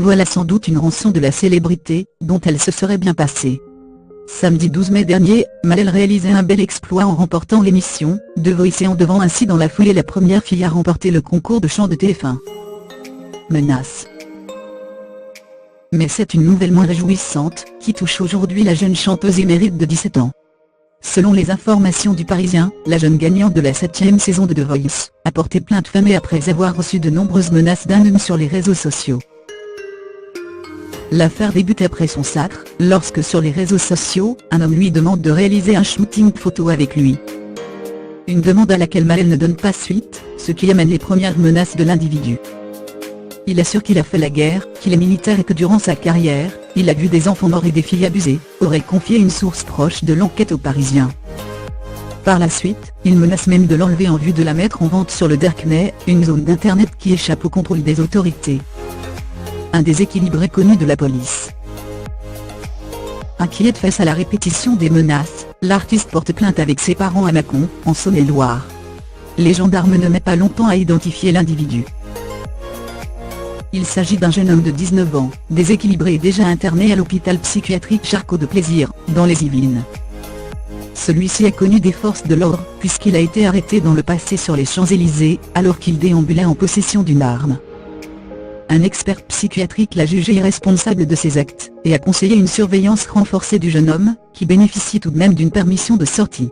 voilà sans doute une rançon de la célébrité, dont elle se serait bien passée. Samedi 12 mai dernier, Malel réalisait un bel exploit en remportant l'émission The Voice et en devenant ainsi dans la foulée la première fille à remporter le concours de chant de TF1. Menace. Mais c'est une nouvelle moins réjouissante, qui touche aujourd'hui la jeune chanteuse émérite de 17 ans. Selon les informations du Parisien, la jeune gagnante de la 7e saison de The Voice a porté plainte fin mai après avoir reçu de nombreuses menaces d'un homme sur les réseaux sociaux. L'affaire débute après son sacre, lorsque sur les réseaux sociaux, un homme lui demande de réaliser un shooting photo avec lui. Une demande à laquelle Malel ne donne pas suite, ce qui amène les premières menaces de l'individu. Il assure qu'il a fait la guerre, qu'il est militaire et que durant sa carrière, il a vu des enfants morts et des filles abusées, aurait confié une source proche de l'enquête aux Parisiens. Par la suite, il menace même de l'enlever en vue de la mettre en vente sur le Darknet, une zone d'internet qui échappe au contrôle des autorités. Un déséquilibre est connu de la police. Inquiète face à la répétition des menaces, l'artiste porte plainte avec ses parents à Mâcon, en Saône-et-Loire. Les gendarmes ne mettent pas longtemps à identifier l'individu. Il s'agit d'un jeune homme de 19 ans, déséquilibré et déjà interné à l'hôpital psychiatrique Charcot de Plaisir, dans les Yvelines. Celui-ci est connu des forces de l'ordre, puisqu'il a été arrêté dans le passé sur les Champs-Élysées, alors qu'il déambulait en possession d'une arme. Un expert psychiatrique l'a jugé irresponsable de ses actes, et a conseillé une surveillance renforcée du jeune homme, qui bénéficie tout de même d'une permission de sortie.